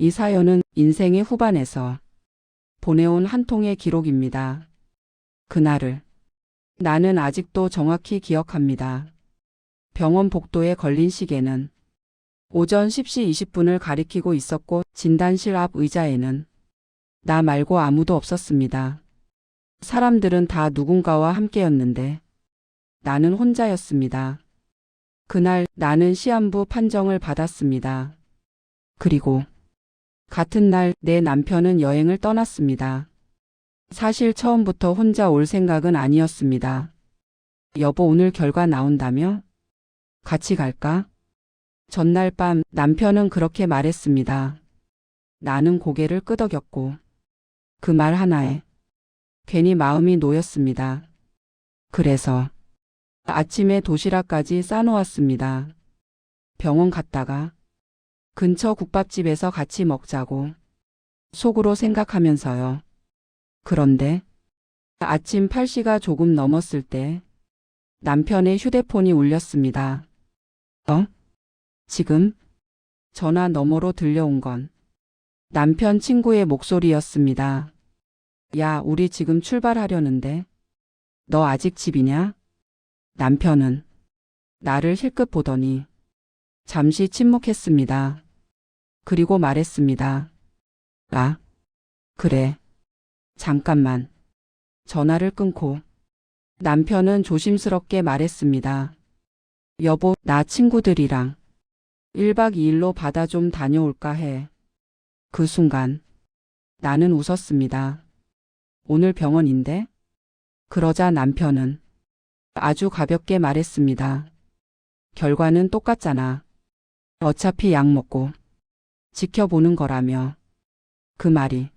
이 사연은 인생의 후반에서 보내온 한 통의 기록입니다. 그날을 나는 아직도 정확히 기억합니다. 병원 복도에 걸린 시계는 오전 10시 20분을 가리키고 있었고 진단실 앞 의자에는 나 말고 아무도 없었습니다. 사람들은 다 누군가와 함께였는데 나는 혼자였습니다. 그날 나는 시한부 판정을 받았습니다. 그리고 같은 날 내 남편은 여행을 떠났습니다. 사실 처음부터 혼자 올 생각은 아니었습니다. 여보, 오늘 결과 나온다며? 같이 갈까? 전날 밤 남편은 그렇게 말했습니다. 나는 고개를 끄덕였고 그 말 하나에 괜히 마음이 놓였습니다. 그래서 아침에 도시락까지 싸놓았습니다. 병원 갔다가 근처 국밥집에서 같이 먹자고 속으로 생각하면서요. 그런데 아침 8시가 조금 넘었을 때 남편의 휴대폰이 울렸습니다. 지금? 전화 너머로 들려온 건 남편 친구의 목소리였습니다. 야, 우리 지금 출발하려는데 너 아직 집이냐? 남편은 나를 힐끗 보더니 잠시 침묵했습니다. 그리고 말했습니다. 아, 그래. 잠깐만. 전화를 끊고 남편은 조심스럽게 말했습니다. 여보, 나 친구들이랑 1박 2일로 바다 좀 다녀올까 해. 그 순간 나는 웃었습니다. 오늘 병원인데? 그러자 남편은 아주 가볍게 말했습니다. 결과는 똑같잖아. 어차피 약 먹고 지켜보는 거라며. 그 말이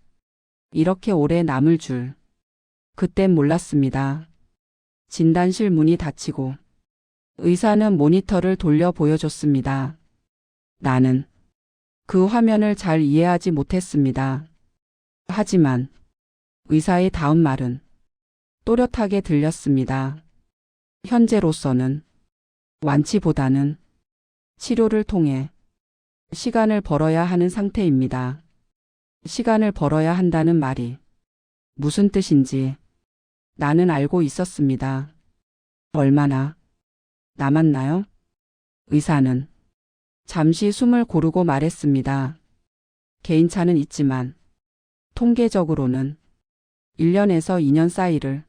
이렇게 오래 남을 줄 그땐 몰랐습니다. 진단실 문이 닫히고 의사는 모니터를 돌려 보여줬습니다. 나는 그 화면을 잘 이해하지 못했습니다. 하지만 의사의 다음 말은 또렷하게 들렸습니다. 현재로서는 완치보다는 치료를 통해 시간을 벌어야 하는 상태입니다. 시간을 벌어야 한다는 말이 무슨 뜻인지 나는 알고 있었습니다. 얼마나 남았나요? 의사는 잠시 숨을 고르고 말했습니다. 개인차는 있지만 통계적으로는 1년에서 2년 사이를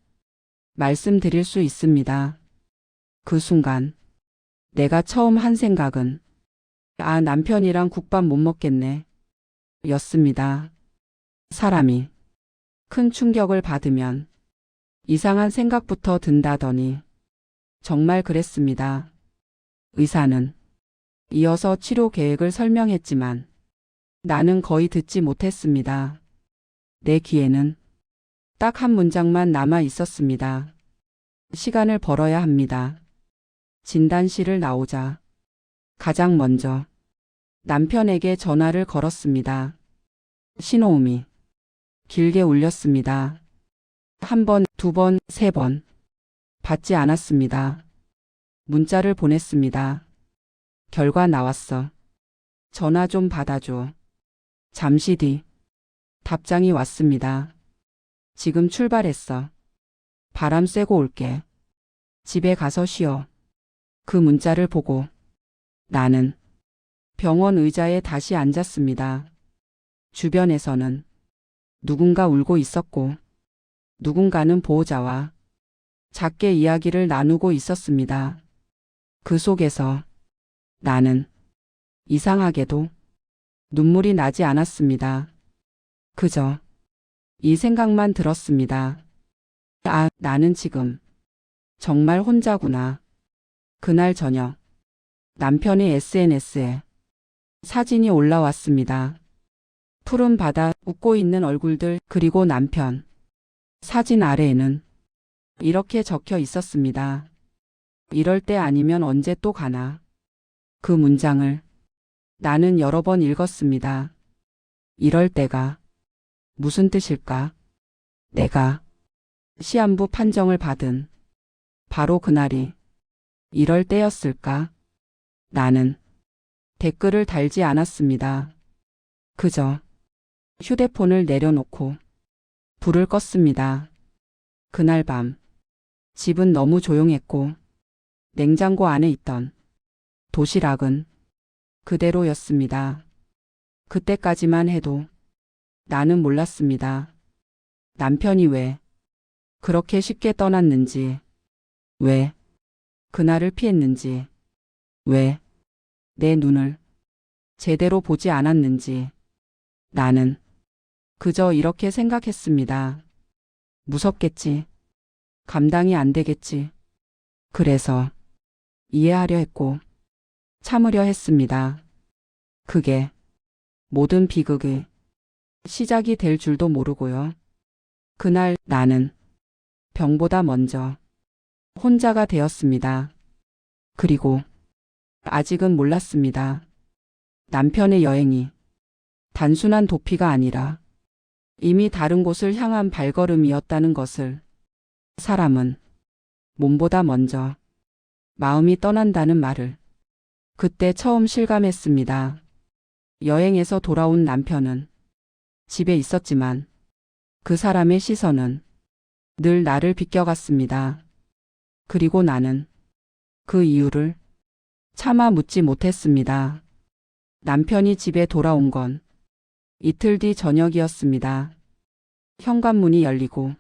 말씀드릴 수 있습니다. 그 순간 내가 처음 한 생각은 남편이랑 국밥 못 먹겠네 였습니다. 사람이 큰 충격을 받으면 이상한 생각부터 든다더니 정말 그랬습니다. 의사는 이어서 치료 계획을 설명했지만 나는 거의 듣지 못했습니다. 내 귀에는 딱 한 문장만 남아 있었습니다. 시간을 벌어야 합니다. 진단실을 나오자 가장 먼저 남편에게 전화를 걸었습니다. 신호음이 길게 울렸습니다. 한 번, 두 번, 세 번. 받지 않았습니다. 문자를 보냈습니다. 결과 나왔어. 전화 좀 받아줘. 잠시 뒤 답장이 왔습니다. 지금 출발했어. 바람 쐬고 올게. 집에 가서 쉬어. 그 문자를 보고 나는 병원 의자에 다시 앉았습니다. 주변에서는 누군가 울고 있었고 누군가는 보호자와 작게 이야기를 나누고 있었습니다. 그 속에서 나는 이상하게도 눈물이 나지 않았습니다. 그저 이 생각만 들었습니다. 나는 지금 정말 혼자구나. 그날 저녁 남편의 SNS에 사진이 올라왔습니다. 푸른 바다, 웃고 있는 얼굴들, 그리고 남편. 사진 아래에는 이렇게 적혀 있었습니다. 이럴 때 아니면 언제 또 가나. 그 문장을 나는 여러 번 읽었습니다. 이럴 때가 무슨 뜻일까? 내가 시한부 판정을 받은 바로 그날이 이럴 때였을까? 나는 댓글을 달지 않았습니다. 그저 휴대폰을 내려놓고 불을 껐습니다. 그날 밤 집은 너무 조용했고 냉장고 안에 있던 도시락은 그대로였습니다. 그때까지만 해도 나는 몰랐습니다. 남편이 왜 그렇게 쉽게 떠났는지, 왜 그날을 피했는지, 왜 내 눈을 제대로 보지 않았는지. 나는 그저 이렇게 생각했습니다. 무섭겠지. 감당이 안 되겠지. 그래서 이해하려 했고 참으려 했습니다. 그게 모든 비극의 시작이 될 줄도 모르고요. 그날 나는 병보다 먼저 혼자가 되었습니다. 그리고 아직은 몰랐습니다. 남편의 여행이 단순한 도피가 아니라 이미 다른 곳을 향한 발걸음이었다는 것을. 사람은 몸보다 먼저 마음이 떠난다는 말을 그때 처음 실감했습니다. 여행에서 돌아온 남편은 집에 있었지만 그 사람의 시선은 늘 나를 비껴갔습니다. 그리고 나는 그 이유를 차마 묻지 못했습니다. 남편이 집에 돌아온 건 이틀 뒤 저녁이었습니다. 현관문이 열리고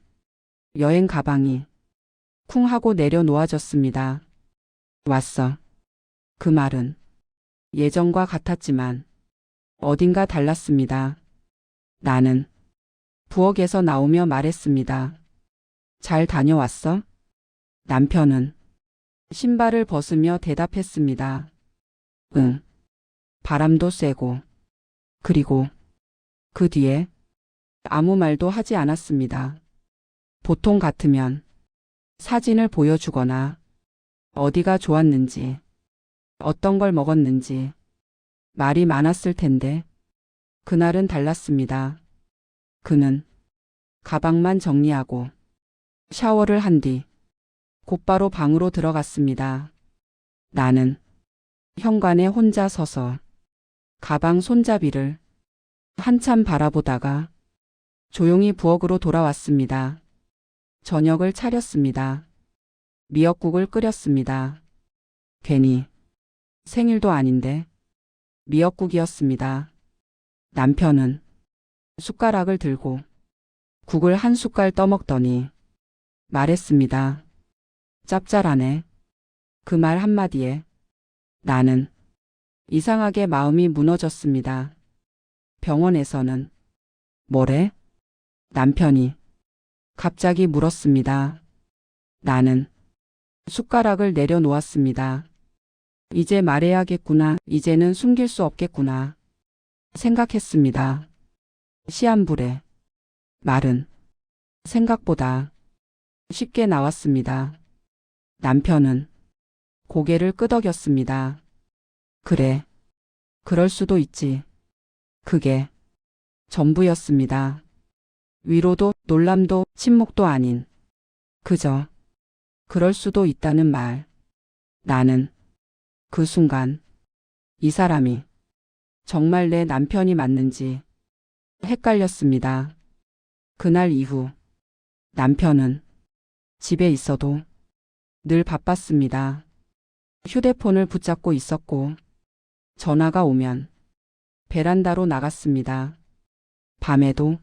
여행 가방이 쿵 하고 내려놓아졌습니다. 왔어. 그 말은 예전과 같았지만 어딘가 달랐습니다. 나는 부엌에서 나오며 말했습니다. 잘 다녀왔어? 남편은 신발을 벗으며 대답했습니다. 응. 바람도 쐬고. 그리고 그 뒤에 아무 말도 하지 않았습니다. 보통 같으면 사진을 보여주거나 어디가 좋았는지, 어떤 걸 먹었는지 말이 많았을 텐데 그날은 달랐습니다. 그는 가방만 정리하고 샤워를 한 뒤 곧바로 방으로 들어갔습니다. 나는 현관에 혼자 서서 가방 손잡이를 한참 바라보다가 조용히 부엌으로 돌아왔습니다. 저녁을 차렸습니다. 미역국을 끓였습니다. 괜히 생일도 아닌데 미역국이었습니다. 남편은 숟가락을 들고 국을 한 숟갈 떠먹더니 말했습니다. 짭짤하네. 그 말 한마디에 나는 이상하게 마음이 무너졌습니다. 병원에서는 뭐래? 남편이 갑자기 물었습니다. 나는 숟가락을 내려놓았습니다. 이제 말해야겠구나. 이제는 숨길 수 없겠구나. 생각했습니다. 시한부래. 말은 생각보다 쉽게 나왔습니다. 남편은 고개를 끄덕였습니다. 그래. 그럴 수도 있지. 그게 전부였습니다. 위로도 놀람도 침묵도 아닌 그저 그럴 수도 있다는 말. 나는 그 순간 이 사람이 정말 내 남편이 맞는지 헷갈렸습니다. 그날 이후 남편은 집에 있어도 늘 바빴습니다. 휴대폰을 붙잡고 있었고 전화가 오면 베란다로 나갔습니다. 밤에도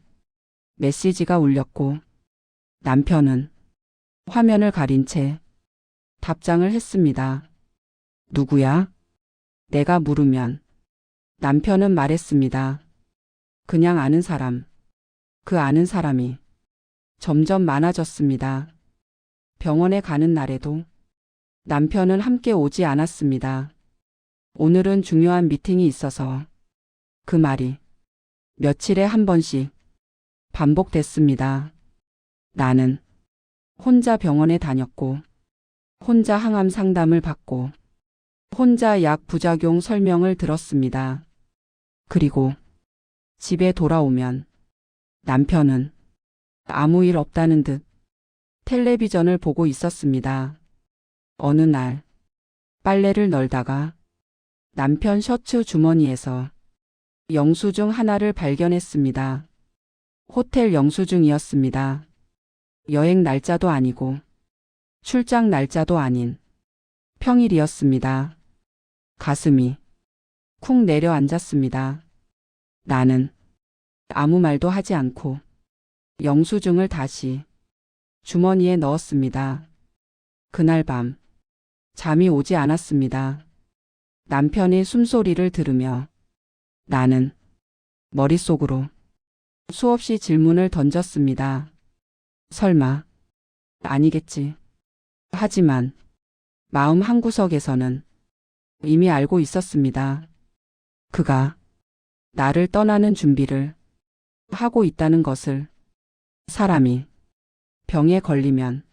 메시지가 울렸고 남편은 화면을 가린 채 답장을 했습니다. 누구야? 내가 물으면 남편은 말했습니다. 그냥 아는 사람. 그 아는 사람이 점점 많아졌습니다. 병원에 가는 날에도 남편은 함께 오지 않았습니다. 오늘은 중요한 미팅이 있어서. 그 말이 며칠에 한 번씩 반복됐습니다. 나는 혼자 병원에 다녔고, 혼자 항암 상담을 받고, 혼자 약 부작용 설명을 들었습니다. 그리고 집에 돌아오면 남편은 아무 일 없다는 듯 텔레비전을 보고 있었습니다. 어느 날 빨래를 널다가 남편 셔츠 주머니에서 영수증 하나를 발견했습니다. 호텔 영수증이었습니다. 여행 날짜도 아니고 출장 날짜도 아닌 평일이었습니다. 가슴이 쿵 내려앉았습니다. 나는 아무 말도 하지 않고 영수증을 다시 주머니에 넣었습니다. 그날 밤 잠이 오지 않았습니다. 남편의 숨소리를 들으며 나는 머릿속으로 수없이 질문을 던졌습니다. 설마 아니겠지. 하지만 마음 한구석에서는 이미 알고 있었습니다. 그가 나를 떠나는 준비를 하고 있다는 것을. 사람이 병에 걸리면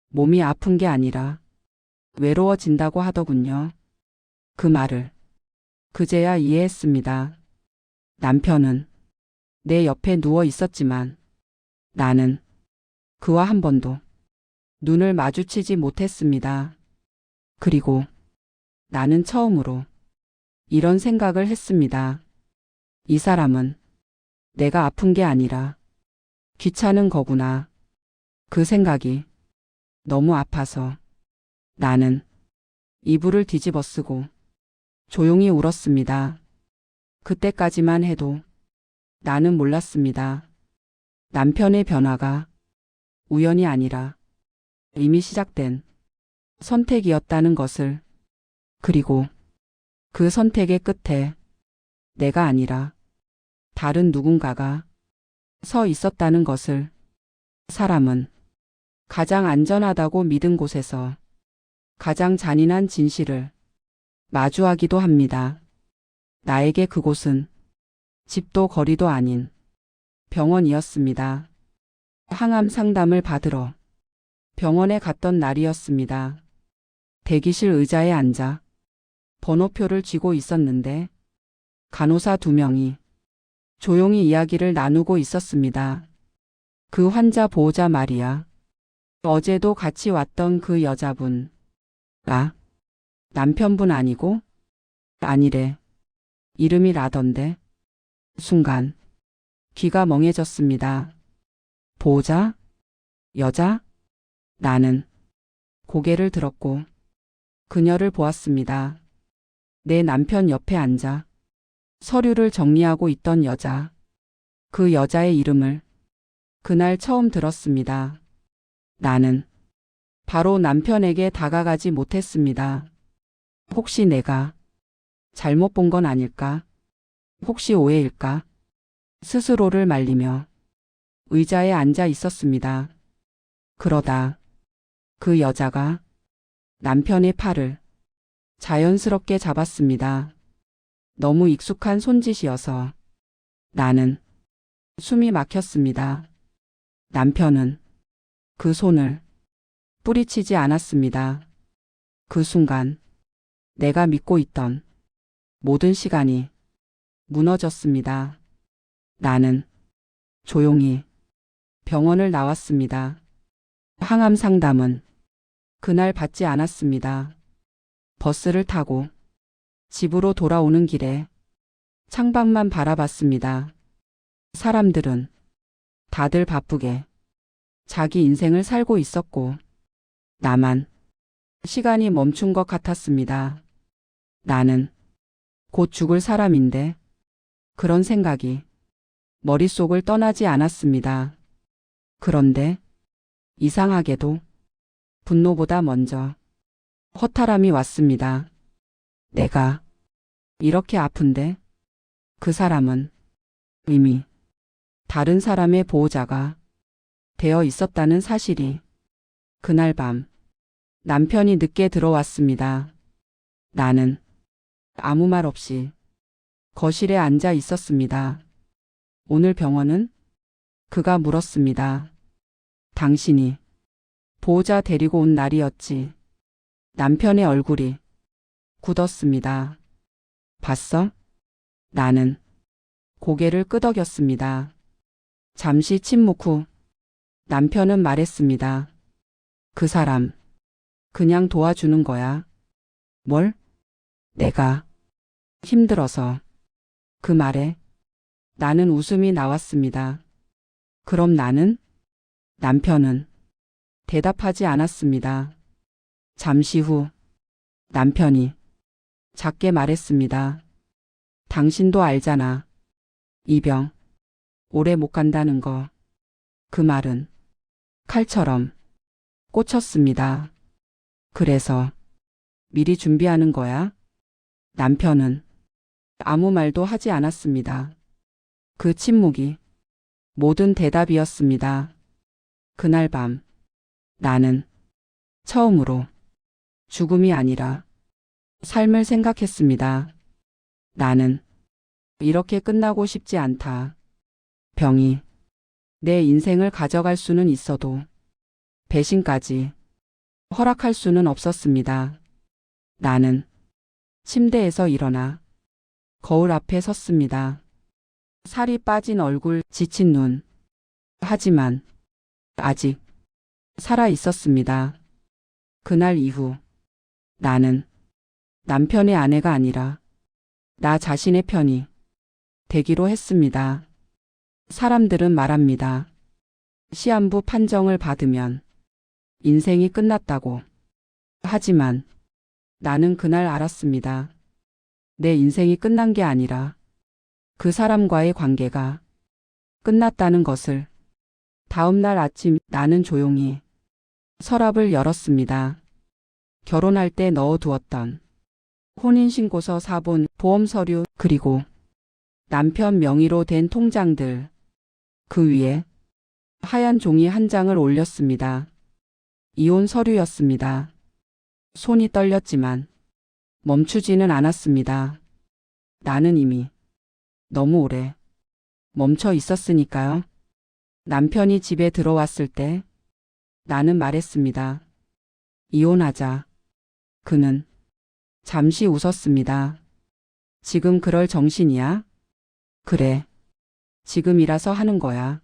몸이 아픈 게 아니라 외로워진다고 하더군요. 그 말을 그제야 이해했습니다. 남편은 내 옆에 누워 있었지만 나는 그와 한 번도 눈을 마주치지 못했습니다. 그리고 나는 처음으로 이런 생각을 했습니다. 이 사람은 내가 아픈 게 아니라 귀찮은 거구나. 그 생각이 너무 아파서 나는 이불을 뒤집어 쓰고 조용히 울었습니다. 그때까지만 해도 나는 몰랐습니다. 남편의 변화가 우연이 아니라 이미 시작된 선택이었다는 것을. 그리고 그 선택의 끝에 내가 아니라 다른 누군가가 서 있었다는 것을. 사람은 가장 안전하다고 믿은 곳에서 가장 잔인한 진실을 마주하기도 합니다. 나에게 그곳은 집도 거리도 아닌 병원이었습니다. 항암 상담을 받으러 병원에 갔던 날이었습니다. 대기실 의자에 앉아 번호표를 쥐고 있었는데 간호사 2명이 조용히 이야기를 나누고 있었습니다. 그 환자 보호자 말이야. 어제도 같이 왔던 그 여자분. 아, 남편분 아니고? 아니래. 이름이 라던데. 순간 귀가 멍해졌습니다. 보호자? 여자? 나는 고개를 들었고 그녀를 보았습니다. 내 남편 옆에 앉아 서류를 정리하고 있던 여자. 그 여자의 이름을 그날 처음 들었습니다. 나는 바로 남편에게 다가가지 못했습니다. 혹시 내가 잘못 본 건 아닐까? 혹시 오해일까? 스스로를 말리며 의자에 앉아 있었습니다. 그러다 그 여자가 남편의 팔을 자연스럽게 잡았습니다. 너무 익숙한 손짓이어서 나는 숨이 막혔습니다. 남편은 그 손을 뿌리치지 않았습니다. 그 순간 내가 믿고 있던 모든 시간이 무너졌습니다. 나는 조용히 병원을 나왔습니다. 항암 상담은 그날 받지 않았습니다. 버스를 타고 집으로 돌아오는 길에 창밖만 바라봤습니다. 사람들은 다들 바쁘게 자기 인생을 살고 있었고 나만 시간이 멈춘 것 같았습니다. 나는 곧 죽을 사람인데 그런 생각이 머릿속을 떠나지 않았습니다. 그런데 이상하게도 분노보다 먼저 허탈함이 왔습니다. 내가 이렇게 아픈데 그 사람은 이미 다른 사람의 보호자가 되어 있었다는 사실이. 그날 밤 남편이 늦게 들어왔습니다. 나는 아무 말 없이 거실에 앉아 있었습니다. 오늘 병원은? 그가 물었습니다. 당신이 보호자 데리고 온 날이었지. 남편의 얼굴이 굳었습니다. 봤어? 나는 고개를 끄덕였습니다. 잠시 침묵 후 남편은 말했습니다. 그 사람 그냥 도와주는 거야. 뭘? 내가 힘들어서 그 말에 나는 웃음이 나왔습니다. 그럼 나는? 남편은 대답하지 않았습니다. 잠시 후 남편이 작게 말했습니다. 당신도 알잖아. 이병 오래 못 간다는 거. 그 말은 칼처럼 꽂혔습니다. 그래서 미리 준비하는 거야? 남편은 아무 말도 하지 않았습니다. 그 침묵이 모든 대답이었습니다. 그날 밤 나는 처음으로 죽음이 아니라 삶을 생각했습니다. 나는 이렇게 끝나고 싶지 않다. 병이 내 인생을 가져갈 수는 있어도 배신까지 허락할 수는 없었습니다. 나는 침대에서 일어나 거울 앞에 섰습니다. 살이 빠진 얼굴, 지친 눈. 하지만 아직 살아 있었습니다. 그날 이후 나는 남편의 아내가 아니라 나 자신의 편이 되기로 했습니다. 사람들은 말합니다. 시한부 판정을 받으면 인생이 끝났다고. 하지만 나는 그날 알았습니다. 내 인생이 끝난 게 아니라 그 사람과의 관계가 끝났다는 것을. 다음 날 아침 나는 조용히 서랍을 열었습니다. 결혼할 때 넣어두었던 혼인신고서, 사본, 보험 서류, 그리고 남편 명의로 된 통장들. 그 위에 하얀 종이 한 장을 올렸습니다. 이혼 서류였습니다. 손이 떨렸지만 멈추지는 않았습니다. 나는 이미 너무 오래 멈춰 있었으니까요. 남편이 집에 들어왔을 때 나는 말했습니다. 이혼하자. 그는 잠시 웃었습니다. 지금 그럴 정신이야? 그래. 지금이라서 하는 거야.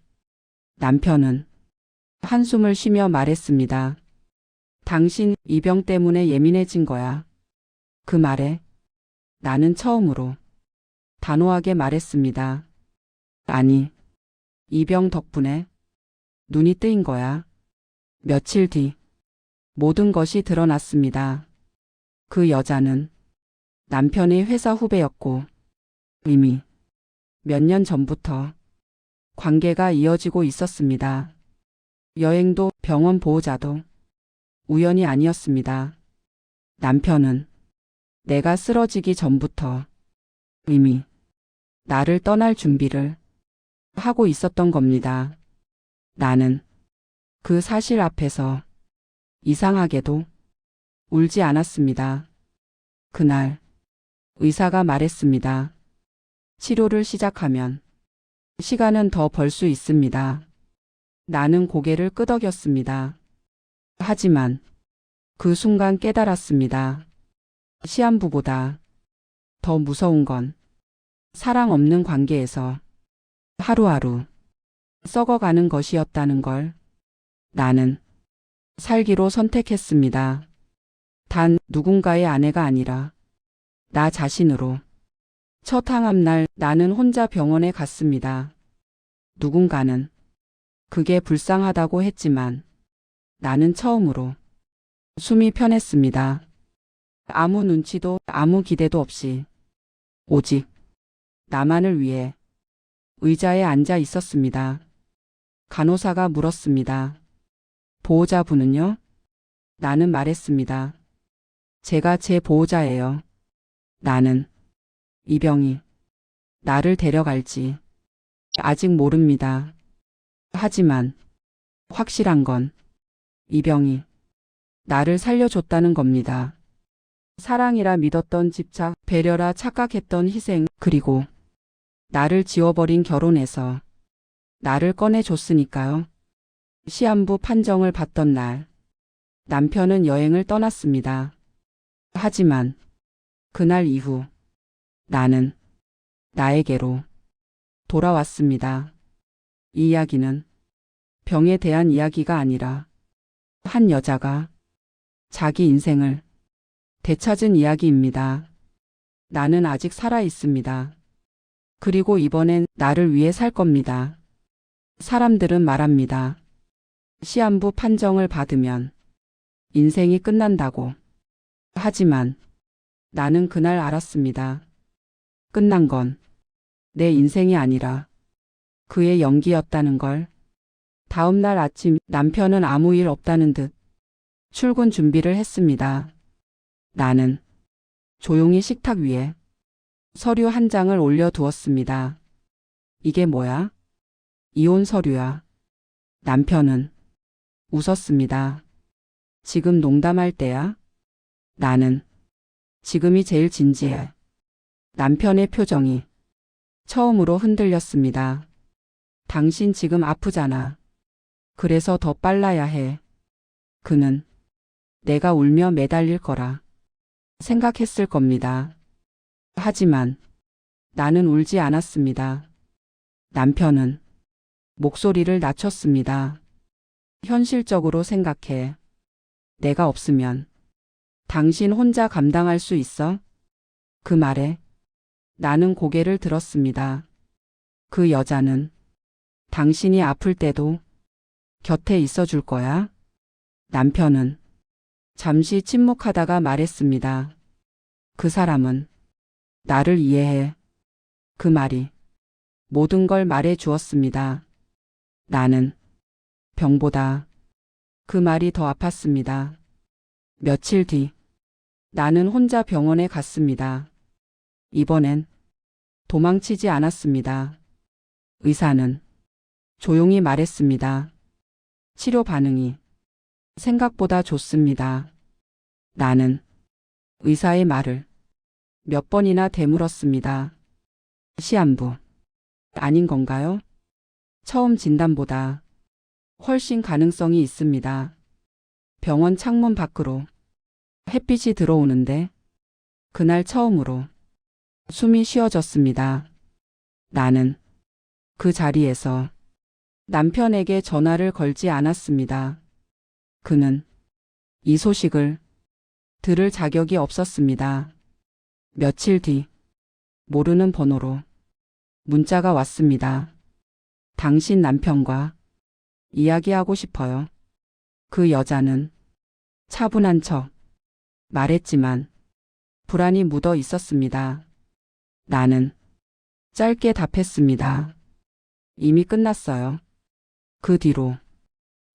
남편은 한숨을 쉬며 말했습니다. 당신 이병 때문에 예민해진 거야. 그 말에 나는 처음으로 단호하게 말했습니다. 아니, 이병 덕분에 눈이 뜨인 거야. 며칠 뒤 모든 것이 드러났습니다. 그 여자는 남편의 회사 후배였고 이미 몇 년 전부터 관계가 이어지고 있었습니다. 여행도 병원 보호자도 우연이 아니었습니다. 남편은 내가 쓰러지기 전부터 이미 나를 떠날 준비를 하고 있었던 겁니다. 나는 그 사실 앞에서 이상하게도 울지 않았습니다. 그날 의사가 말했습니다. 치료를 시작하면 시간은 더 벌 수 있습니다. 나는 고개를 끄덕였습니다. 하지만 그 순간 깨달았습니다. 시한부보다 더 무서운 건 사랑 없는 관계에서 하루하루 썩어가는 것이었다는 걸. 나는 살기로 선택했습니다. 단 누군가의 아내가 아니라 나 자신으로. 첫 항암날 나는 혼자 병원에 갔습니다. 누군가는 그게 불쌍하다고 했지만 나는 처음으로 숨이 편했습니다. 아무 눈치도 아무 기대도 없이 오직 나만을 위해 의자에 앉아 있었습니다. 간호사가 물었습니다. 보호자분은요? 나는 말했습니다. 제가 제 보호자예요. 나는 이병이 나를 데려갈지 아직 모릅니다. 하지만 확실한 건 이병이 나를 살려줬다는 겁니다. 사랑이라 믿었던 집착, 배려라 착각했던 희생, 그리고 나를 지워버린 결혼에서 나를 꺼내줬으니까요. 시한부 판정을 받던 날 남편은 여행을 떠났습니다. 하지만 그날 이후 나는 나에게로 돌아왔습니다. 이 이야기는 병에 대한 이야기가 아니라 한 여자가 자기 인생을 되찾은 이야기입니다. 나는 아직 살아 있습니다. 그리고 이번엔 나를 위해 살 겁니다. 사람들은 말합니다. 시한부 판정을 받으면 인생이 끝난다고. 하지만 나는 그날 알았습니다. 끝난 건 내 인생이 아니라 그의 연기였다는 걸. 다음 날 아침 남편은 아무 일 없다는 듯 출근 준비를 했습니다. 나는 조용히 식탁 위에 서류 한 장을 올려두었습니다. 이게 뭐야? 이혼 서류야. 남편은 웃었습니다. 지금 농담할 때야? 나는 지금이 제일 진지해. 남편의 표정이 처음으로 흔들렸습니다. 당신 지금 아프잖아. 그래서 더 빨라야 해. 그는 내가 울며 매달릴 거라 생각했을 겁니다. 하지만 나는 울지 않았습니다. 남편은 목소리를 낮췄습니다. 현실적으로 생각해. 내가 없으면 당신 혼자 감당할 수 있어? 그 말에 나는 고개를 들었습니다. 그 여자는 당신이 아플 때도 곁에 있어 줄 거야? 남편은 잠시 침묵하다가 말했습니다. 그 사람은 나를 이해해. 그 말이 모든 걸 말해 주었습니다. 나는 병보다 그 말이 더 아팠습니다. 며칠 뒤 나는 혼자 병원에 갔습니다. 이번엔 도망치지 않았습니다. 의사는 조용히 말했습니다. 치료 반응이 생각보다 좋습니다. 나는 의사의 말을 몇 번이나 되물었습니다. 시한부 아닌 건가요? 처음 진단보다 훨씬 가능성이 있습니다. 병원 창문 밖으로 햇빛이 들어오는데 그날 처음으로 숨이 쉬어졌습니다. 나는 그 자리에서 남편에게 전화를 걸지 않았습니다. 그는 이 소식을 들을 자격이 없었습니다. 며칠 뒤 모르는 번호로 문자가 왔습니다. 당신 남편과 이야기하고 싶어요. 그 여자는 차분한 척 말했지만 불안이 묻어 있었습니다. 나는 짧게 답했습니다. 이미 끝났어요. 그 뒤로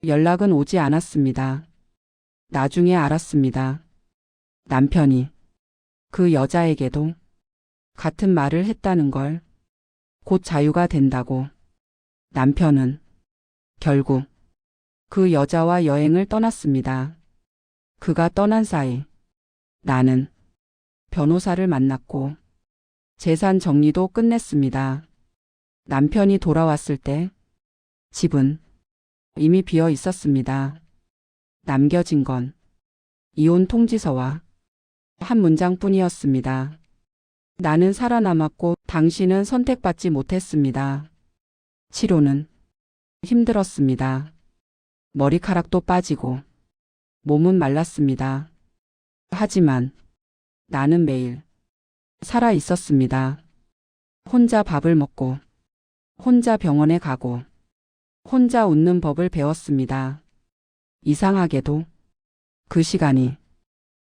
연락은 오지 않았습니다. 나중에 알았습니다. 남편이 그 여자에게도 같은 말을 했다는 걸. 곧 자유가 된다고. 남편은 결국 그 여자와 여행을 떠났습니다. 그가 떠난 사이 나는 변호사를 만났고 재산 정리도 끝냈습니다. 남편이 돌아왔을 때 집은 이미 비어 있었습니다. 남겨진 건 이혼 통지서와 한 문장뿐이었습니다. 나는 살아남았고 당신은 선택받지 못했습니다. 치료는 힘들었습니다. 머리카락도 빠지고 몸은 말랐습니다. 하지만 나는 매일 살아 있었습니다. 혼자 밥을 먹고 혼자 병원에 가고 혼자 웃는 법을 배웠습니다. 이상하게도 그 시간이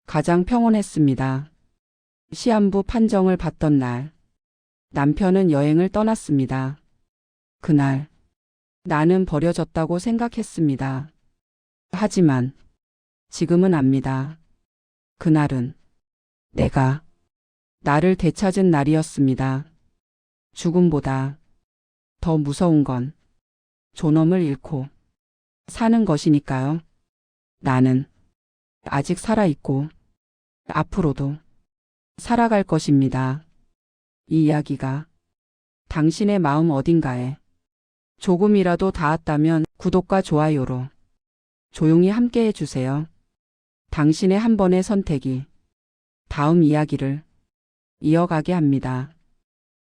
가장 평온했습니다. 시한부 판정을 받던 날 남편은 여행을 떠났습니다. 그날 나는 버려졌다고 생각했습니다. 하지만 지금은 압니다. 그날은 내가 나를 되찾은 날이었습니다. 죽음보다 더 무서운 건 존엄을 잃고 사는 것이니까요. 나는 아직 살아있고 앞으로도 살아갈 것입니다. 이 이야기가 당신의 마음 어딘가에 조금이라도 닿았다면 구독과 좋아요로 조용히 함께 해주세요. 당신의 한 번의 선택이 다음 이야기를 이어가게 합니다.